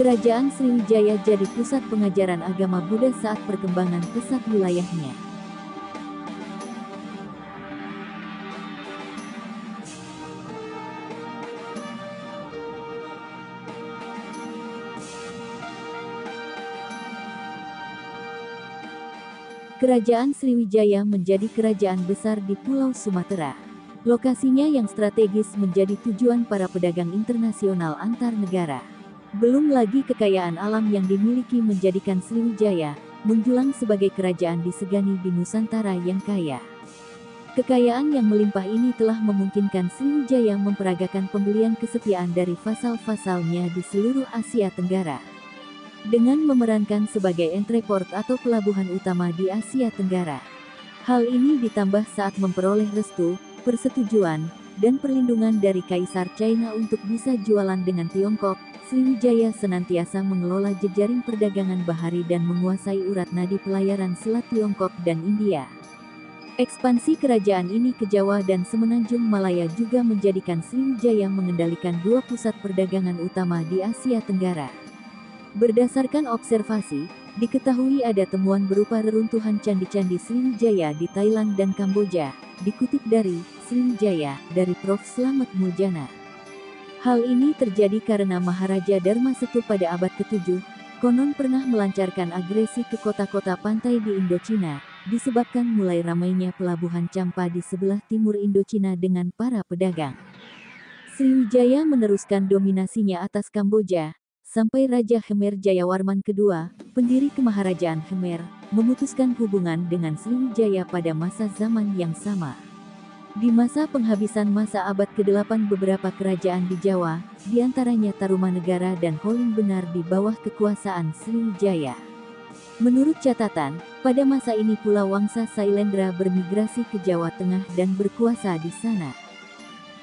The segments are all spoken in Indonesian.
Kerajaan Sriwijaya jadi pusat pengajaran agama Buddha saat perkembangan pesat wilayahnya. Kerajaan Sriwijaya menjadi kerajaan besar di Pulau Sumatera. Lokasinya yang strategis menjadi tujuan para pedagang internasional antar negara. Belum lagi kekayaan alam yang dimiliki menjadikan Sriwijaya menjulang sebagai kerajaan disegani di Nusantara yang kaya. Kekayaan yang melimpah ini telah memungkinkan Sriwijaya memperagakan pembelian kesetiaan dari vasal-vasalnya di seluruh Asia Tenggara. Dengan memerankan sebagai entreport atau pelabuhan utama di Asia Tenggara. Hal ini ditambah saat memperoleh restu, persetujuan, dan perlindungan dari Kaisar China untuk bisa jualan dengan Tiongkok. Sriwijaya senantiasa mengelola jejaring perdagangan bahari dan menguasai urat nadi pelayaran Selat Tiongkok dan India. Ekspansi kerajaan ini ke Jawa dan Semenanjung Malaya juga menjadikan Sriwijaya mengendalikan dua pusat perdagangan utama di Asia Tenggara. Berdasarkan observasi, diketahui ada temuan berupa reruntuhan candi-candi Sriwijaya di Thailand dan Kamboja, dikutip dari Sriwijaya dari Prof. Slamet Muljana. Hal ini terjadi karena Maharaja Darmasetu pada abad ke-7, konon pernah melancarkan agresi ke kota-kota pantai di Indochina, disebabkan mulai ramainya pelabuhan Champa di sebelah timur Indochina dengan para pedagang. Sriwijaya meneruskan dominasinya atas Kamboja, sampai Raja Khmer Jayawarman II, pendiri Kemaharajaan Khmer, memutuskan hubungan dengan Sriwijaya pada masa zaman yang sama. Di masa penghabisan masa abad ke-8 beberapa kerajaan di Jawa, diantaranya Tarumanegara dan Holin Benar di bawah kekuasaan Sriwijaya. Menurut catatan, pada masa ini pula Wangsa Sailendra bermigrasi ke Jawa Tengah dan berkuasa di sana.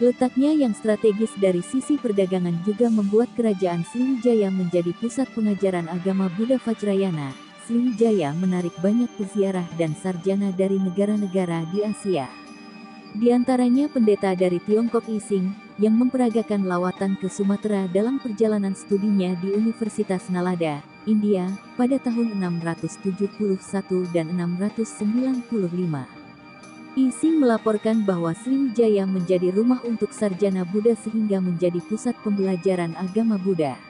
Letaknya yang strategis dari sisi perdagangan juga membuat kerajaan Sriwijaya menjadi pusat pengajaran agama Buddha Vajrayana. Sriwijaya menarik banyak peziarah dan sarjana dari negara-negara di Asia. Di antaranya pendeta dari Tiongkok Ising, yang memperagakan lawatan ke Sumatera dalam perjalanan studinya di Universitas Nalanda, India, pada tahun 671 dan 695. Ising melaporkan bahwa Sriwijaya menjadi rumah untuk sarjana Buddha sehingga menjadi pusat pembelajaran agama Buddha.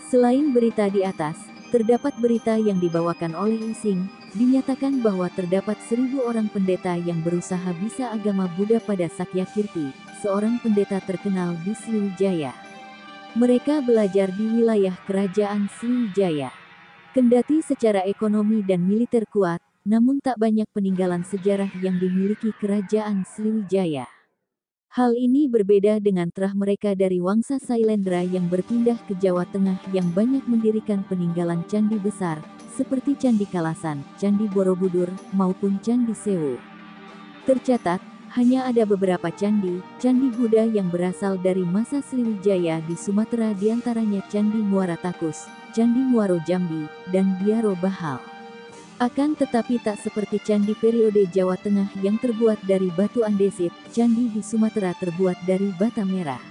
Selain berita di atas, terdapat berita yang dibawakan oleh Ising, dinyatakan bahwa terdapat 1.000 orang pendeta yang berusaha bisa agama Buddha pada Sakyakirti, seorang pendeta terkenal di Sriwijaya. Mereka belajar di wilayah kerajaan Sriwijaya. Kendati secara ekonomi dan militer kuat, namun tak banyak peninggalan sejarah yang dimiliki kerajaan Sriwijaya. Hal ini berbeda dengan terah mereka dari Wangsa Sailendra yang berpindah ke Jawa Tengah yang banyak mendirikan peninggalan candi besar, seperti Candi Kalasan, Candi Borobudur, maupun Candi Sewu. Tercatat, hanya ada beberapa candi Buddha yang berasal dari masa Sriwijaya di Sumatera diantaranya Candi Muara Takus, Candi Muaro Jambi, dan Biaro Bahal. Akan tetapi tak seperti candi periode Jawa Tengah yang terbuat dari batu andesit, candi di Sumatera terbuat dari bata merah.